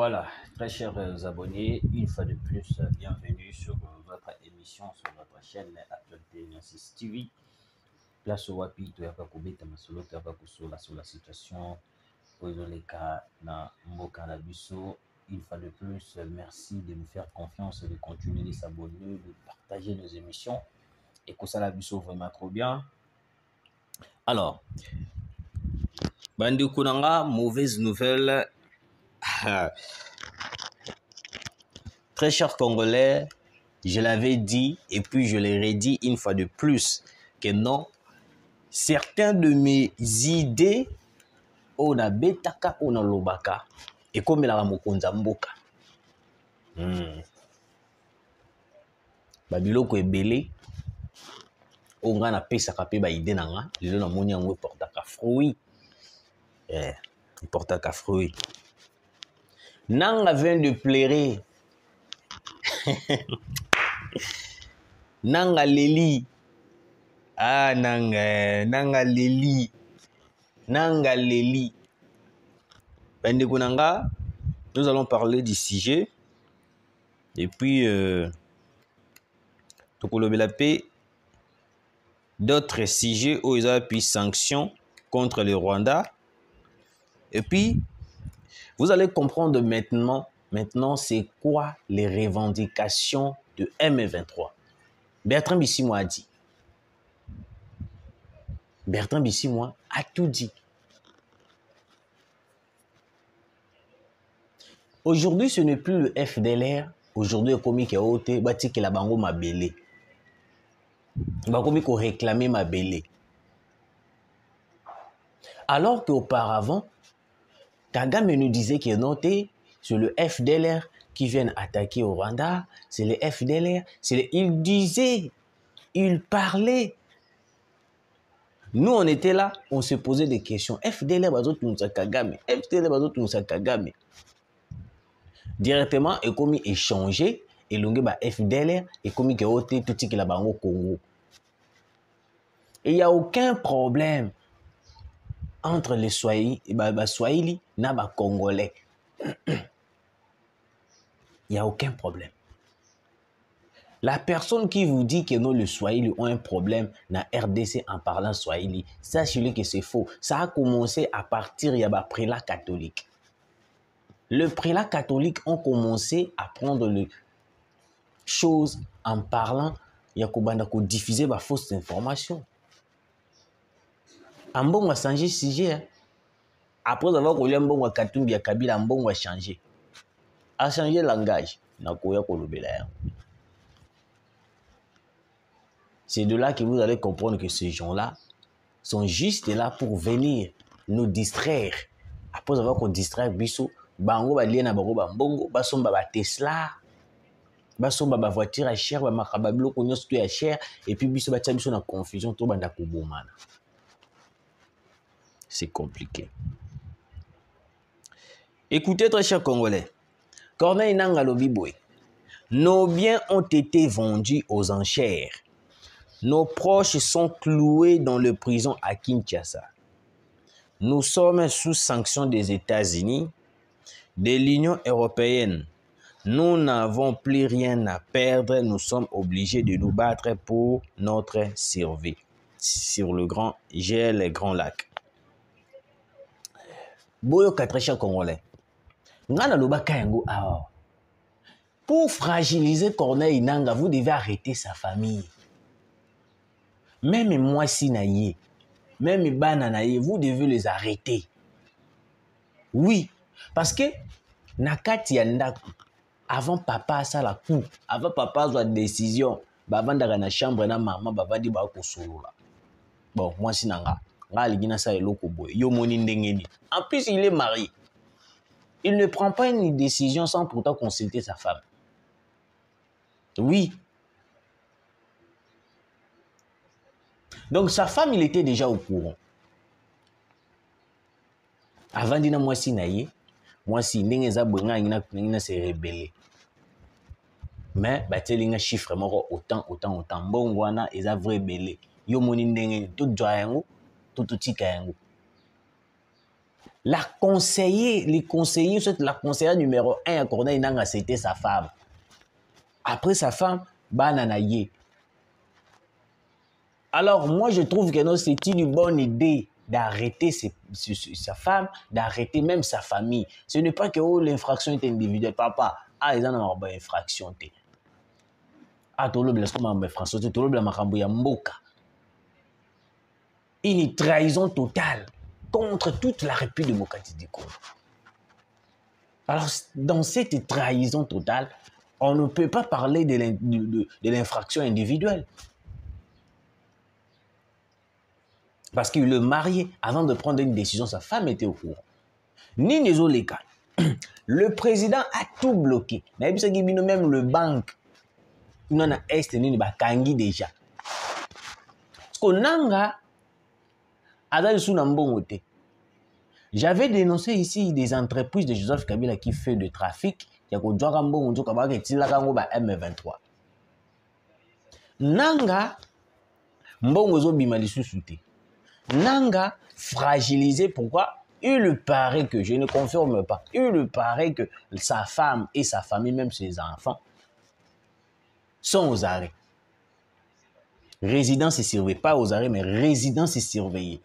Voilà, très chers abonnés, une fois de plus, bienvenue sur votre émission, sur votre chaîne Actualité 6 TV. Place au wapi, tu as pas kubeta masolo, tu as pas kusola sur la situation, dans les cas, na mboka na biso. Une fois de plus, merci de nous faire confiance, de continuer de s'abonner, de partager nos émissions. Et que ça la biso vraiment trop bien. Alors, Bandi Kunanga, mauvaise nouvelle. Très chers Congolais, je l'avais dit et puis je l'ai redit une fois de plus que non, certains de mes idées, on a betaka, on a lobaka, et comme il a mokonza mboka. Babiloko ebele, on a pesaka pe ba idée nanga, lelo na moni yango portaka fruit. Portaka fruit. Nanga vient de pleurer. Nanga Leli. Ah, Nanga Leli. Nanga Leli. Bendekunanga, nous allons parler du sujet. Et puis, d'autres sujets où ils ont pris sanctions contre le Rwanda. Et puis, vous allez comprendre maintenant c'est quoi les revendications de M23. Bertrand Bisimwa a dit. Bertrand Bisimwa a tout dit. Aujourd'hui, ce n'est plus le FDLR. Aujourd'hui, comme qui a ôté, bâti que la bango m'a belé. Comme qu'on réclamait ma belé. Alors qu'auparavant, Kagame nous disait que non, c'est le FDLR qui vient attaquer au Rwanda. C'est le FDLR. Il disait, il parlait. Nous, on était là, on se posait des questions. FDLR, nous Kagame. FDLR, nous Kagame. Directement, et comme échangé, et l'on a FDLR, et comme il y a tout ce qui est au Congo. Et il n'y a aucun problème entre les Swahili et les Congolais. Il n'y a aucun problème. La personne qui vous dit que non, les Swahili ont un problème dans RDC en parlant Swahili, sachez-le que c'est faux. Ça a commencé à partir de la prélat catholique. Le prélat catholique ont commencé à prendre les choses en parlant, il y a diffuser des fausses informations. En bon, on a changé sujet. Après avoir collé un bon Katumbi, Kabila, un bon a changé. A changé le langage. C'est de là que vous allez comprendre que ces gens-là sont juste là pour venir nous distraire. Après avoir qu'on distrait Bissot, bango ba liena bango ba mbongo, ba somba ba Tesla, ba somba ba voiture à cher, ba makabablo konyo stu à cher, et puis Bissot ba tia Bissot na confusion to banda kubomana. C'est compliqué. Écoutez, très chers Congolais, Corneille Nangaa lobi boye, nos biens ont été vendus aux enchères. Nos proches sont cloués dans le prison à Kinshasa. Nous sommes sous sanction des États-Unis, de l'Union européenne. Nous n'avons plus rien à perdre. Nous sommes obligés de nous battre pour notre survie sur le grand GL, les Grands Lacs. Boyo Katracha Congolais. Pour fragiliser Corneille Nangaa, vous devez arrêter sa famille. Même moi si naïe, même bana naïe, vous devez les arrêter. Oui, parce que nakati yanda avant papa ça la coup, avant papa soit décision, avant d'aller na chambre na maman, baba di ba ko solo là. Bon, moi si nanga, ngaligina ça eloko boy. Yo moni ndengeni. En plus, il est marié. Il ne prend pas une décision sans pourtant consulter sa femme. Oui. Donc sa femme, il était déjà au courant. Avant dina moi si naïe, moi si ndengeza bonga ngina se rebeller. Mais batelinga chiffre moko autant bongwana eza vrai belé. Yo moni ndenge tout joyango, tout tika yango. les conseillers, la conseillère numéro 1 à Corneille Nangaa, c'était sa femme. Après sa femme, Bananaye. Alors, moi, je trouve que non, c'est une bonne idée d'arrêter sa femme, d'arrêter même sa famille. Ce n'est pas que l'infraction est individuelle. Papa, ils ont une infraction. Une trahison totale contre toute la République démocratique du Congo. Alors, dans cette trahison totale, on ne peut pas parler de l'infraction individuelle. Parce qu'il le marié, avant de prendre une décision, sa femme était au courant. Ni Nézoleka. Le président a tout bloqué. Même le banque, il a est ni Kangi déjà. Parce que Nanga, j'avais dénoncé ici des entreprises de Joseph Kabila qui fait du trafic. Il y a M23. Nanga, Mbongozo Bimali sous-souté. Nanga fragilisé, pourquoi? Il paraît que, je ne confirme pas, il paraît que sa femme et sa famille, même ses enfants, sont aux arrêts. Résidence est surveillée, pas aux arrêts, mais résidence est surveillée.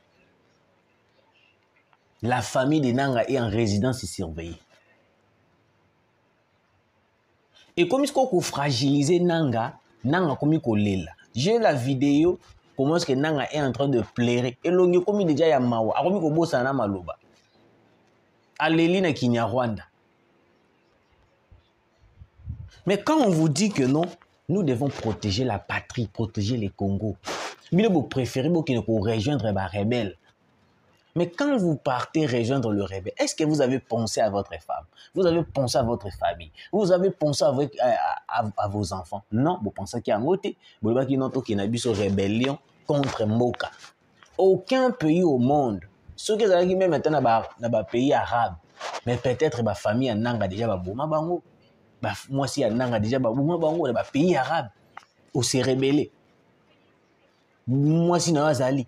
La famille de Nanga est en résidence surveillée. Et comme il faut fragiliser Nanga, Nanga comme il faut. J'ai la vidéo. Comment est-ce que Nanga est en train de pleurer? Et l'on comme déjà ya mawa, a comme ko bossa na maloba. Aleli na Kinyarwanda. Mais quand on vous dit que non, nous devons protéger la patrie, protéger les Congos. Mais vous préférez rejoindre les rebelles. Mais quand vous partez rejoindre le rebelle, est-ce que vous avez pensé à votre femme? Vous avez pensé à votre famille? Vous avez pensé à vos enfants? Non, vous pensez qu'il y a un côté. Vous avez une rébellion contre Mboka. Aucun pays au monde, ceux qui sont même maintenant dans les pays arabes, mais peut-être ma famille en Nanga déjà Bouma Bango. Moi si en Nanga déjà Bouma Bango dans les pays arabes, où s'est rebellé. Moi si dans Azali.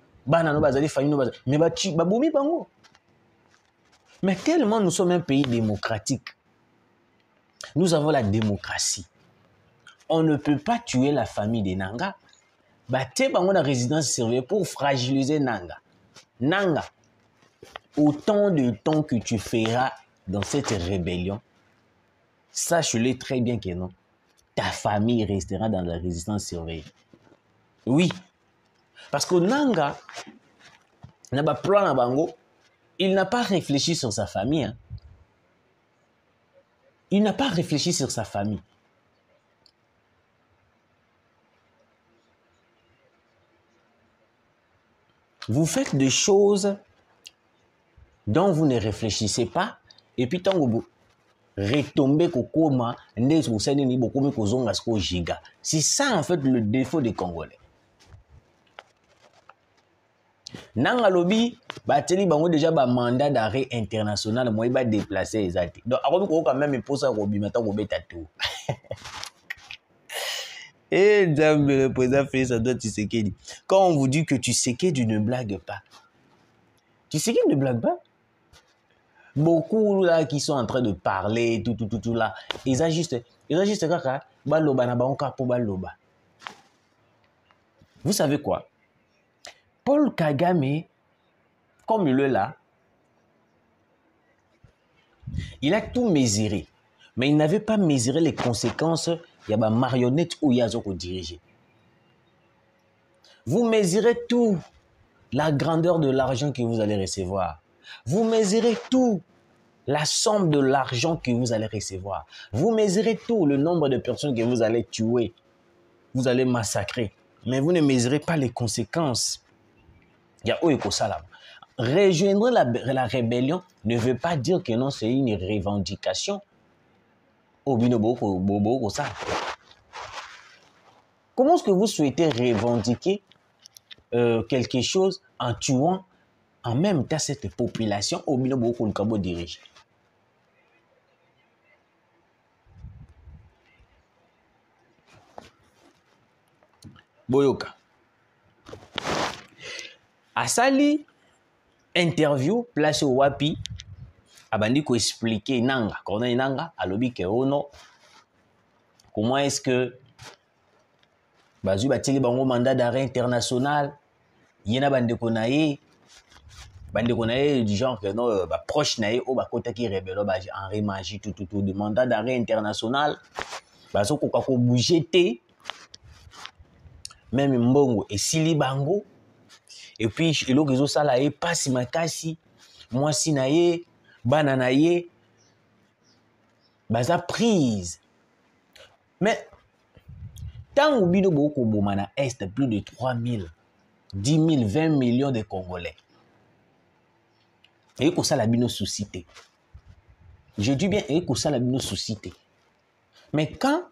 Mais tellement nous sommes un pays démocratique. Nous avons la démocratie. On ne peut pas tuer la famille de Nanga. La résidence surveillée pour fragiliser Nanga. Nanga, autant de temps que tu feras dans cette rébellion, sache-le très bien que non. Ta famille restera dans la résidence surveillée. Oui. Parce que Nanga, il n'a pas réfléchi sur sa famille. Hein. Il n'a pas réfléchi sur sa famille. Vous faites des choses dont vous ne réfléchissez pas, et puis tant que vous retombez kokoma, c'est ça en fait le défaut des Congolais. Nanga lobi bateli bango déjà ba mandat d'arrêt international moi ba déplacer les athées. Donc avant quand même pour ça robimata ko beta tout. Eh le président Félix Antoine Tshisekedi. Quand on vous dit que Tshisekedi ne blague pas. Tshisekedi ne blague pas. Beaucoup là qui sont en train de parler tout là, ils ajustent kaka baloba na bango pour baloba. Vous savez quoi? Paul Kagame, comme il est là, il a tout mesuré. Mais il n'avait pas mesuré les conséquences. Il y a une marionnette où il y a un dirigé. Vous mesurez tout. La grandeur de l'argent que vous allez recevoir. Vous mesurez tout. La somme de l'argent que vous allez recevoir. Vous mesurez tout. Le nombre de personnes que vous allez tuer. Vous allez massacrer. Mais vous ne mesurez pas les conséquences. Il y a Oeko-Salam. Rejoindre la rébellion ne veut pas dire que non, c'est une revendication. Comment est-ce que vous souhaitez revendiquer quelque chose en tuant en même temps cette population au Binobo le Cabo dirige? Boyoka. Asali interview place au Wapi abandi ko expliquer nanga Corneille Nanga alobi ke ono comment est-ce que bazui batili bango mandat d'arrêt international yena bandeko na ye du genre que non ba proche na ye o ba kota ki rebelo ba Henri Magie tout de mandat d'arrêt international bazo koka ko bouger te même mbongo esili bango et puis eloko ezo sala ye pasi makasi mwasi na ye bana na ye baza prise mais tant bino boko boma na est plus de 3000 10 000 20 millions de Congolais et que ça la bino suscité je dis bien et que ça la bino suscité mais quand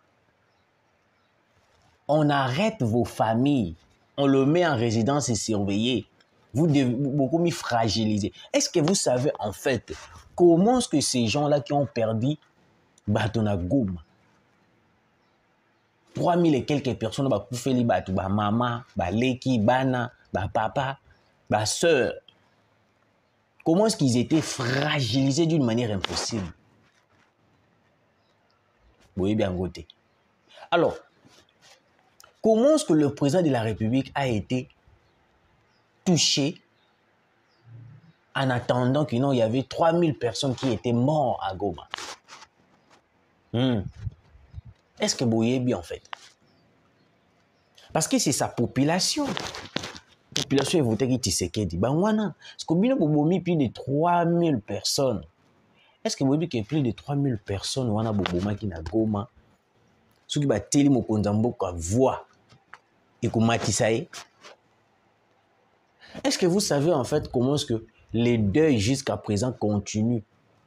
on arrête vos familles on le met en résidence et surveillé vous devez beaucoup m'y fragiliser. Est-ce que vous savez en fait comment est-ce que ces gens-là qui ont perdu Batona Goma 3000 et quelques personnes ba koufeli batu ba maman, ba leki, bana, ba papa, ba sœur. Comment est-ce qu'ils étaient fragilisés d'une manière impossible? Vous voyez bien côté. Alors, comment est-ce que le président de la République a été touché en attendant qu'il y avait 3000 personnes qui étaient mortes à Goma? Est-ce que vous voyez bien en fait? Parce que c'est sa population. La population est votée qui Tshisekedi. Bangwana. Est-ce que vous avez plus de 3000 personnes? Est-ce que vous avez qu'il y a plus de 3000 personnes wana boboma qui na Goma? Ceux qui battent les mokonzambo kwa voix et comme Matisaye. Est-ce que vous savez en fait comment est-ce que les deuils jusqu'à présent continuent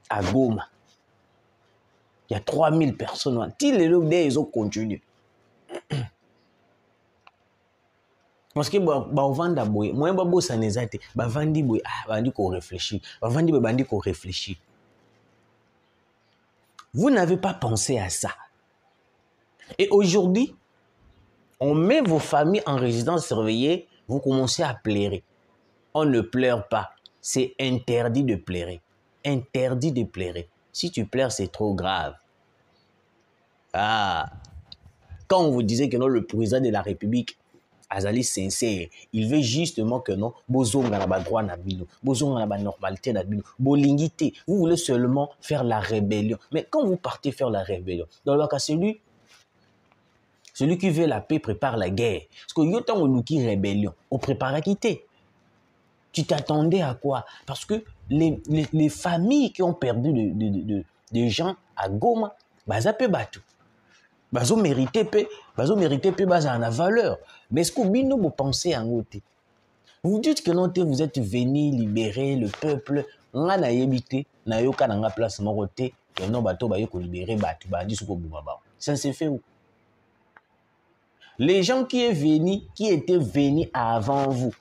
à Goma? Il y a 3000 personnes. Si les deuils ils ont continué. Parce que bavanda boy, moi babo sanezate, bavandi boy, bandi ko réfléchir, bavandi ko réfléchir. Vous n'avez pas pensé à ça. Et aujourd'hui, on met vos familles en résidence surveillée, vous commencez à pleurer. On ne pleure pas, c'est interdit de pleurer. Interdit de pleurer. Si tu pleures, c'est trop grave. Ah, quand on vous disait que non, le président de la République Azali sincère, il veut justement que non, bozonga na ba droit na bino, bozonga na ba normalité na bino, bolingité, vous voulez seulement faire la rébellion. Mais quand vous partez faire la rébellion, dans le cas celui qui veut la paix prépare la guerre. Parce que yotan on nous qui rébellion, on prépare à quitter. Tu t'attendais à quoi? Parce que les familles qui ont perdu des gens à Goma, baza pe batu. Bazo mérité peu baza en valeur. Mais est-ce que vous pensez en côté? Vous dites que non, vous êtes venu libérer le peuple. Nga na yebite na yoka na nga place morote que non bato ba yoko libérer batu ba di suko bumaba. Ça s'est fait où? Les gens qui étaient venus avant vous,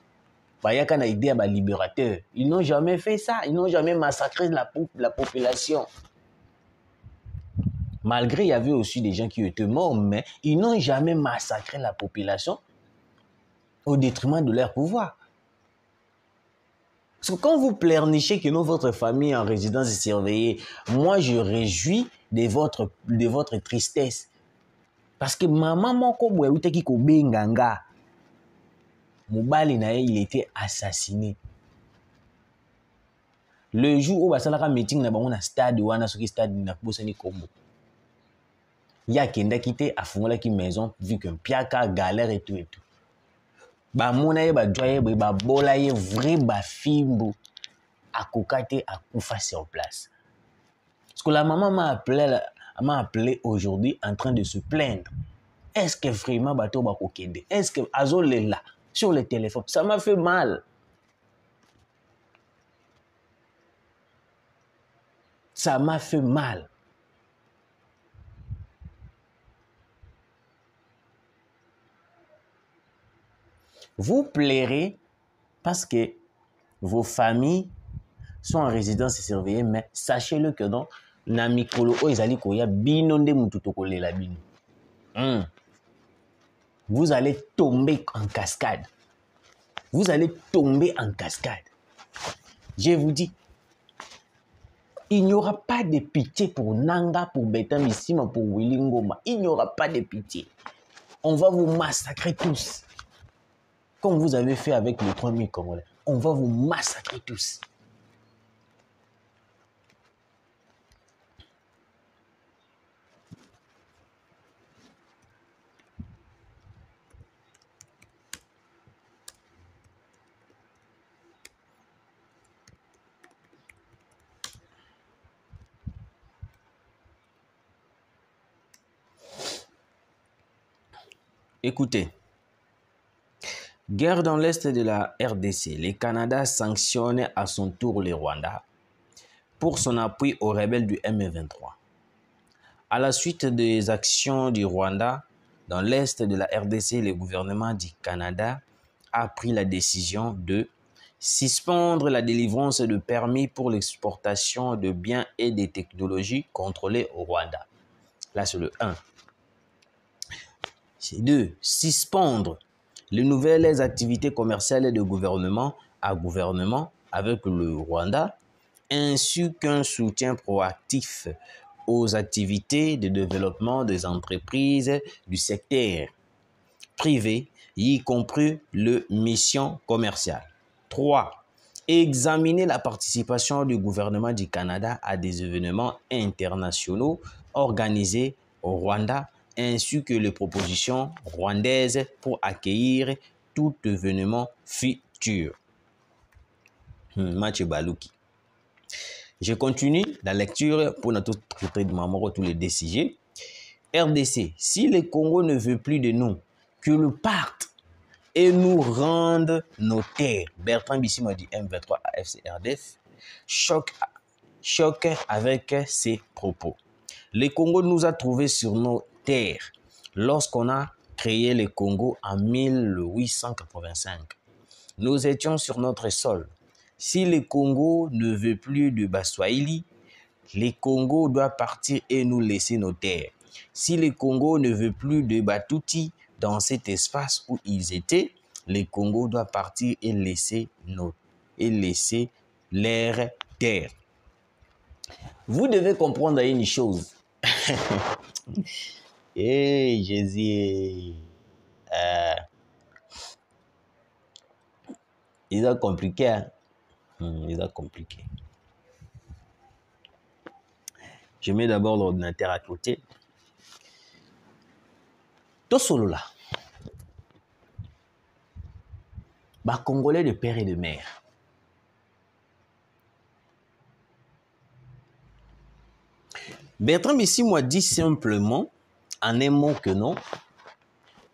bayaka na idée ba libérateur, ils n'ont jamais fait ça, ils n'ont jamais massacré la population. Malgré, il y avait aussi des gens qui étaient morts, mais ils n'ont jamais massacré la population au détriment de leur pouvoir. Parce que quand vous pleurnichez que non, votre famille en résidence est surveillée, moi je réjouis de votre tristesse. Parce que maman moko boyauta ki ko benganga. Mobali na il était assassiné. Le jour où basalaka meeting na bango na stade wana soki stade na bosani kombo. Ya kenda kité afungola ki maison vu que piaka galère et tout. Ba mona ye ba joye ba bola ye vrai ba fimbo akokate akufa sur place. Parce que la maman m'a appelé aujourd'hui en train de se plaindre. Est-ce que vraiment bato ba kokende? Est-ce que azole là sur le téléphone? Ça m'a fait mal. Ça m'a fait mal. Vous plairez parce que vos familles sont en résidence surveillée, mais sachez-le que non, na mikolo o ezali koya bino nde mutu tokolela bino. Vous allez tomber en cascade. Vous allez tomber en cascade. Je vous dis, Il n'y aura pas de pitié pour Nanga, pour Bertrand Bisimwa, pour Willy Ngoma. Il n'y aura pas de pitié. On va vous massacrer tous. Comme vous avez fait avec les 3000 Congolais. On va vous massacrer tous. Écoutez, guerre dans l'est de la RDC, le Canada sanctionne à son tour le Rwanda pour son appui aux rebelles du M23. À la suite des actions du Rwanda dans l'est de la RDC, le gouvernement du Canada a pris la décision de suspendre la délivrance de permis pour l'exportation de biens et de technologies contrôlées au Rwanda. Là, c'est le 1. C'est 2. Suspendre les nouvelles activités commerciales de gouvernement à gouvernement avec le Rwanda, ainsi qu'un soutien proactif aux activités de développement des entreprises du secteur privé, y compris les missions commerciales. 3. Examiner la participation du gouvernement du Canada à des événements internationaux organisés au Rwanda, ainsi que les propositions rwandaises pour accueillir tout événement futur. Mathieu Balouki. Je continue la lecture pour notre traité de Mamoro, tous les DCG. RDC, si le Congo ne veut plus de nous, qu'il parte et nous rende nos terres. Bertrand Bisimwa du M23 à FCRDF choque avec ses propos. Le Congo nous a trouvés sur nos terres lorsqu'on a créé le Congo en 1885. Nous étions sur notre sol. Si le Congo ne veut plus de Baswahili, le Congo doit partir et nous laisser nos terres. Si le Congo ne veut plus de Batuti dans cet espace où ils étaient, le Congo doit partir et laisser leurs terres. Vous devez comprendre une chose. Eh, Jésus. Ils ont compliqué. Hein? Ils ont compliqué. Je mets d'abord l'ordinateur à côté. Tout solo là. Congolais de père et de mère. Bertrand Bisimwa dit simplement, en un mot que non,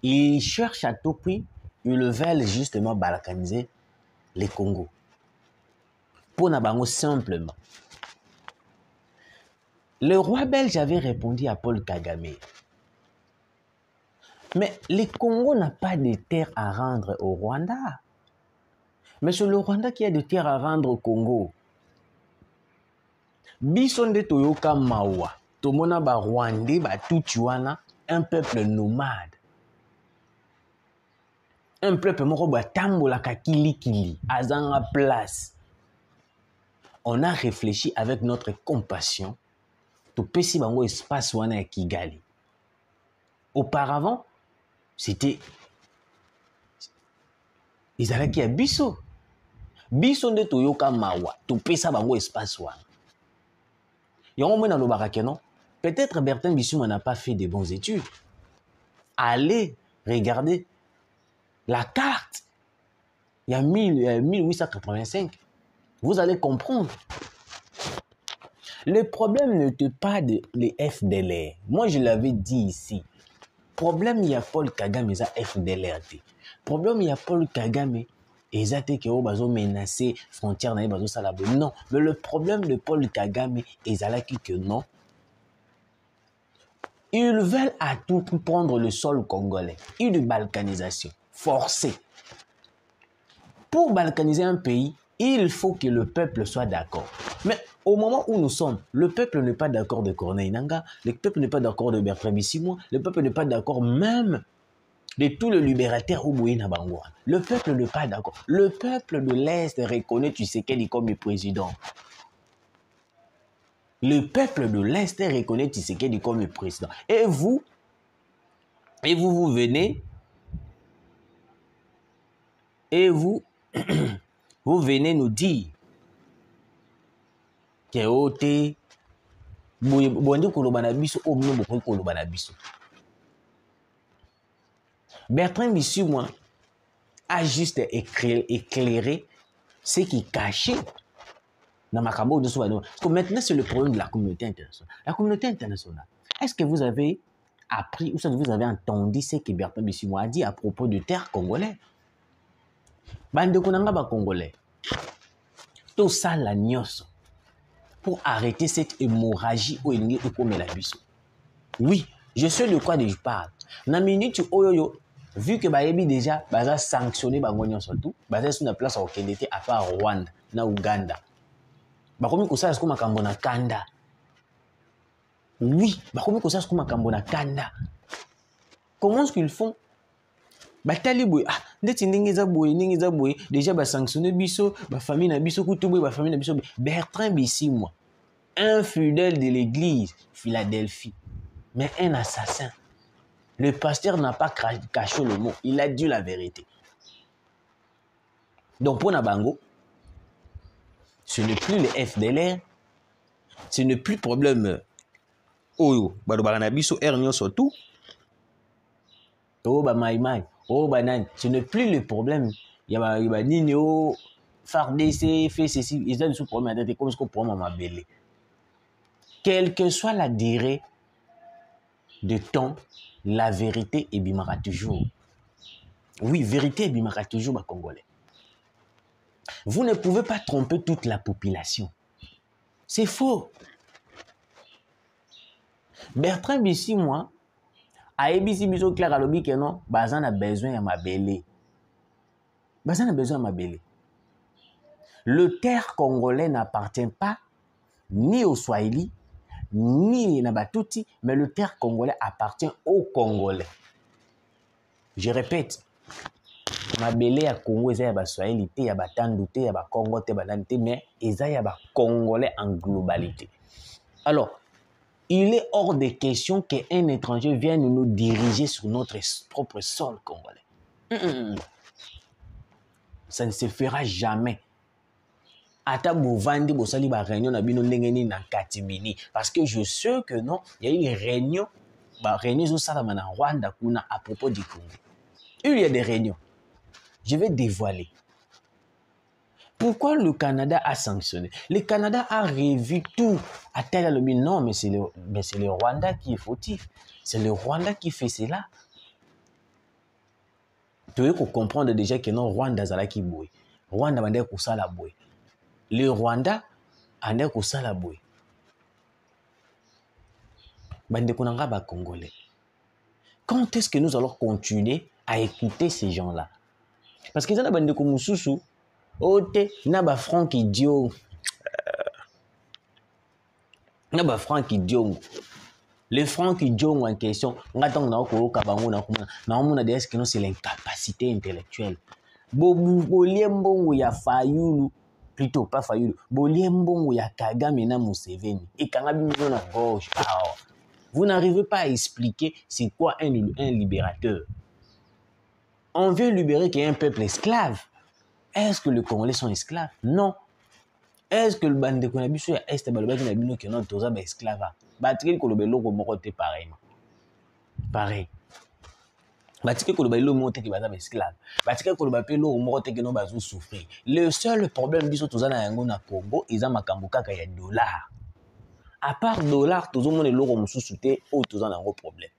il cherche à tout prix, ils veulent justement balkaniser les Congo. Pour Nabango simplement. Le roi belge avait répondu à Paul Kagame. Mais le Congo n'a pas de terre à rendre au Rwanda. Mais c'est le Rwanda qui a de terres à rendre au Congo. Bisonde Toyoka Mawa, Tomona ba Rwandais, ba Tutuana, un peuple nomade. Un peuple moko ba tambola ka kili azanga place. On a réfléchi avec notre compassion. Topesi bango espace wana ya Kigali. Auparavant, c'était ils allaient qui a biso. Biso nde toyoka mawa, topesa bango espace wana. Yango mona lobaka ke non. Peut-être Bertrand Bisimwa n'a pas fait de bonnes études. Allez regarder la carte. Il y a 1885. Vous allez comprendre. Le problème n'était pas les FDLR. Moi, je l'avais dit ici. Problème, il y a Paul Kagame, il y a FDLR. Problème, il y a Paul Kagame, ils ont menacé frontières. Non, mais le problème de Paul Kagame, ils ont dit que non. Ils veulent à tout prix prendre le sol congolais. Une balkanisation forcée. Pour balkaniser un pays, il faut que le peuple soit d'accord. Mais au moment où nous sommes, le peuple n'est pas d'accord de Corneille Nangaa, le peuple n'est pas d'accord de Bertrand Bisimwa, le peuple n'est pas d'accord même de tous les libérateurs au Bouyina Bangwa. Le peuple n'est pas d'accord. Le peuple de l'Est reconnaît Tshisekedi comme le président. Le peuple de l'Est reconnaît Tshisekedi comme le président. Et vous venez, vous venez nous dire que ote bondi koloba na biso o bino bokoki koloba na biso. Bertrand Bisimwa a juste éclairé ce qui est caché dans ma caméra de soi. Parce que maintenant, c'est le problème de la communauté internationale. La communauté internationale, est-ce que vous avez appris ou est-ce que vous avez entendu ce que Bertrand Bisimwa a dit à propos de terre congolais? Bande konanga ba congolais. Tout ça la nyos pour arrêter cette hémorragie au Elingi Ekomela biso. Oui, je sais de quoi je parle. Na minute oyoyo, vu que bayebi déjà baza sanctionné bango nyonso tout, baza sur la place au Kendete à part Rwanda na Uganda. Bakomi kosala siko makambo na kanda. Oui, bakomi kosala siko makambo na kanda. Comment est-ce qu'ils font? Batali boy, ah, ndeti ndenge za boy, déjà ba sanctionné biso, ba famille na biso kutu boy, ba famille na biso. Bertrand Bisimwa, un fidèle de l'église Philadelphie, mais un assassin. Le pasteur n'a pas caché le mot, il a dit la vérité. Donc pour Nabango, ce n'est plus le FDLR, ce n'est plus problème. Oyo, Badobanabiso, Ernio surtout. Oh, Maïmaï, oh, Banane, ce n'est plus le problème. Il y a Nino, FARDC, fait ceci, ils ont des problèmes à tête, comme ce qu'on pourrait m'abeler. Quelle que soit la durée de temps, la vérité est bimara toujours. Oui, vérité est bimara toujours, ma Congolais. Vous ne pouvez pas tromper toute la population. C'est faux. Bertrand Bisimwa, a ebisi biso clair alobi que non, bazan a besoin de mabele. Bazan a besoin de mabele. Le terre congolais n'appartient pas ni aux Swahili, ni aux Nabatuti, mais le terre congolais appartient aux Congolais. Je répète, mabele ya Congo eza ya ba Swahili te, ya ba Tandu te, ya ba Congo te, ba Nani te, mais eza ya ba Congolais en globalité. Alors, il est hors de question qu'un étranger vienne nous diriger sur notre propre sol congolais. Ça ne se fera jamais. Ata bovandi bosali ba réunion na bino ndengeni na Katibini, parce que je sais que non, il y a eu une réunion, ba réunion zo salama na Rwanda kuna à propos du Congo. Il y a des réunions. Je vais dévoiler. Pourquoi le Canada a sanctionné? Le Canada a revu tout. À tel le non, mais c'est le Rwanda qui est fautif. C'est le Rwanda qui fait cela. Tu veux comprendre déjà que non, Rwanda zala ki boy. Rwanda bande kusala boy. Le Rwanda ande kusala boy. Bande kunanga ba Congolais. Quand est-ce que nous allons continuer à écouter ces gens-là? Parce qu'ils ont la bande kumususu. Ote naba Franck Diong. Naba Franck Diong. Le Franck Diong en question, on a des que c'est l'incapacité intellectuelle. Boliembongo ya Fayulu, plutôt pas Fayulu, Boliembongo ya Kagame na Museveni. Et Kagame na gauche. Vous n'arrivez pas à expliquer c'est quoi un libérateur. On veut libérer qu'il y ait un peuple esclave. Est-ce que les Congolais sont esclaves? Non. Est-ce que le bande de Konabiso est esclave? Que non, tous les esclaves. Batikeli kolobelo ko moko te pareil. Pareil. Batikeli kolobelo monte ki baza esclave. Batikeli kolobelo moko te ke no bazo souffrir. Le seul problème biso tous na yango na Congo, ils makambo kaka ya dollar. À part dollar, tous monde loko mususu te o tous na yango problème.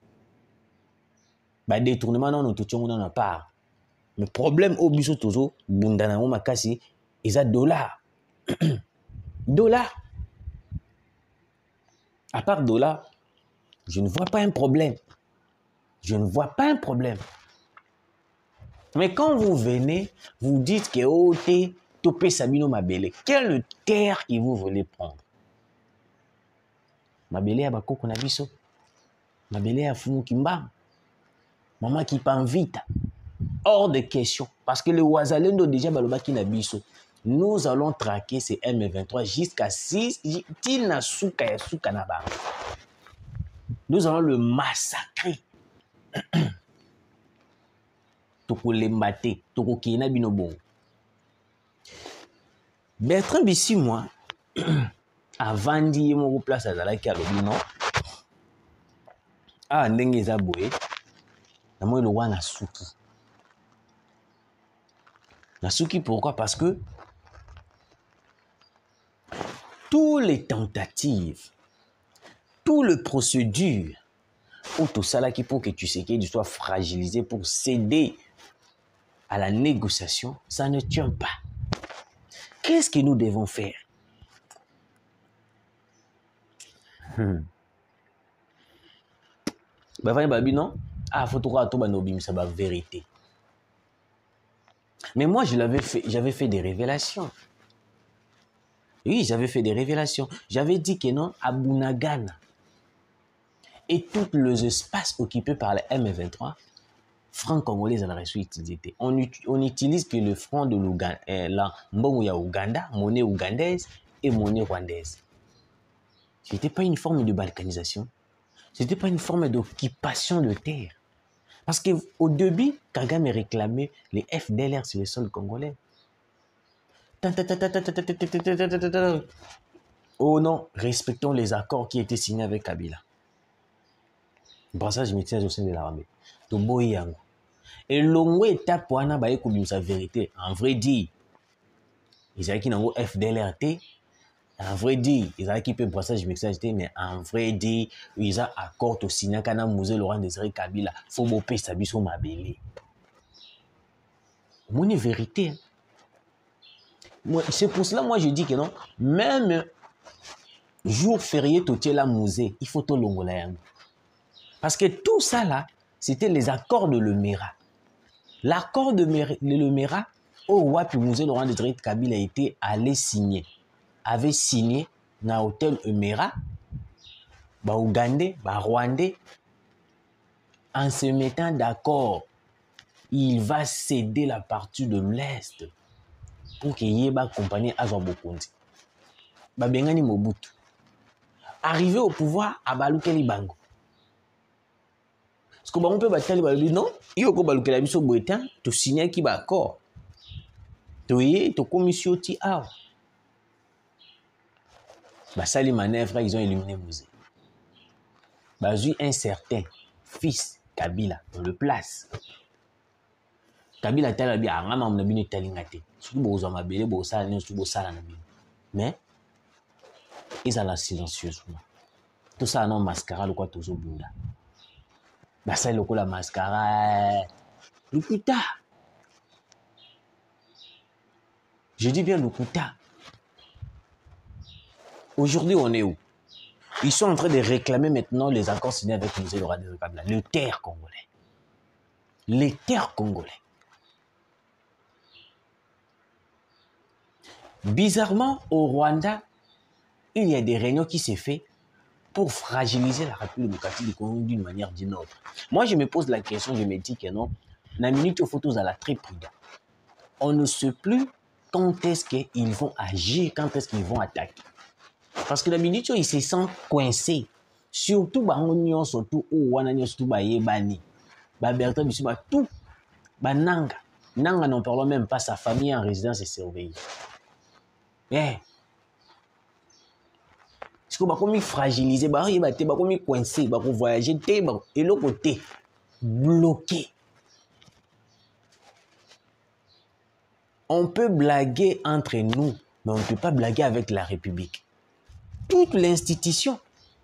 Ba détournement non tout tchongo na part. Le problème au biso tozo bundana mo makasi ils dollar. Dollar. À part dollar, je ne vois pas un problème. Je ne vois pas un problème. Mais quand vous venez, vous dites que ote topé Sabino Mabele, quelle terre que vous voulez prendre? Mabele à Bakoko Nabiso. Mabele à Fumu Kimba. Maman qui pan vite. Hors de question. Parce que le Ouazalendo déjà baloba ki Nabiso. Nous allons traquer ces M23 jusqu'à 6. Nous allons le massacrer. Bertrand Bisimwa, avant d'y mon place à la Calobino, ah, ndenge zaboué, na moi le roi Nasuki. Nasuki, pourquoi? Parce que toutes les tentatives, toutes les procédures, tout ça là qui pour que tu sais qu'il soit fragilisé pour céder à la négociation, ça ne tient pas. Qu'est-ce que nous devons faire? Non? Ah, faut trouver la vérité. Mais moi, j'avais fait des révélations. Oui, j'avais fait des révélations. J'avais dit que non, à Bunagana et tous les espaces occupés par les M23, francs congolais en reçu utilisé. On utilise que le franc de l'Ouganda, la mbongo Ouganda, monnaie ougandaise et monnaie rwandaise. Ce n'était pas une forme de balkanisation. Ce n'était pas une forme d'occupation de terre. Parce qu'au début, Kagame réclamait les FDLR sur le sol congolais. Oh non, respectons les accords qui étaient signés avec Kabila. Brassage métier au sein de l'armée. Et l'ongo étape pour un abaye comme sa vérité. En vrai dit, ils avaient qui n'ont FDLR. En vrai dit, ils avaient qui peut brassage métier, mais en vrai dit, ils ont accord au signé kana musée Laurent Désiré Kabila. Faut bopé sabiso mabélé. Mon vérité. C'est pour cela, moi, je dis que non, même jour férié, tu es là, musée, il faut tout l'ongola. Parce que tout ça, là, c'était les accords de Lemera. L'accord de Lemera, au Wapi Musée Laurent Désiré Kabila a été allé signer. Avait signé dans l'hôtel Lemera, Ougandais, Rwandais, en se mettant d'accord, il va céder la partie de l'Est pour qu'il y ait une compagnie Azobokundi. Bengani Mobutu. Arrivé au pouvoir, à Balukeli Bango. Parce que on peut batailler non, il faut que Balukeli biso boetan, tu signes qui va accord. Tu y tu commission ti a. Sali manœuvre, ils ont éliminé Mouzé. Bazu un certain fils Kabila, on le place. Kabila tala bi a ngama mna bino talingate. Surtout bozo mabele bo sala ne surtout bo sala na bino. Mais ils allaient silencieusement. Tout ça non mascara le quoi toujours bunda. Ça le la mascara. Lukuta. Je dis bien Lukuta. Aujourd'hui, on est où? Ils sont en train de réclamer maintenant les accords signés avec le musée Laurent Désiré Kabila. Le terre congolais. Les terres congolais. Bizarrement, au Rwanda, il y a des réunions qui se font pour fragiliser la République démocratique du Congo d'une manière ou d'une autre. Moi, je me pose la question, je me dis que non, la minute où il faut tous aller très prudent. On ne sait plus quand est-ce qu'ils vont agir, quand est-ce qu'ils vont attaquer. Parce que la minute où ils se sentent coincés, surtout, surtout, surtout, Bertrand Bisimwa, tout, Nanga. Nanga n'en parlons même pas, sa famille en résidence est surveillée. Yeah. Parce que comme fragilisé, comme coincé, voyager, et l'autre côté, bloqué. On peut blaguer entre nous, mais on ne peut pas blaguer avec la République. Toute l'institution.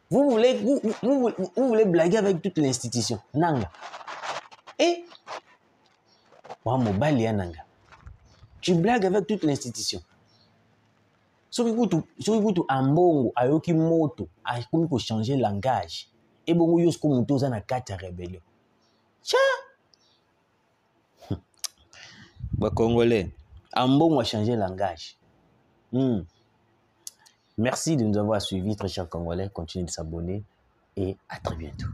Vous voulez blaguer avec toute l'institution. Nanga. Et Nanga. Tu blagues avec toute l'institution. Soki kutu ambongo ayoki moto akomi ko changer langage et bongo yosko muto za na kati ya rébellion. Tcha. Ba Congolais, ambongo a changé langage. Merci de nous avoir suivis, très chers Congolais. Continuez de s'abonner et à très bientôt.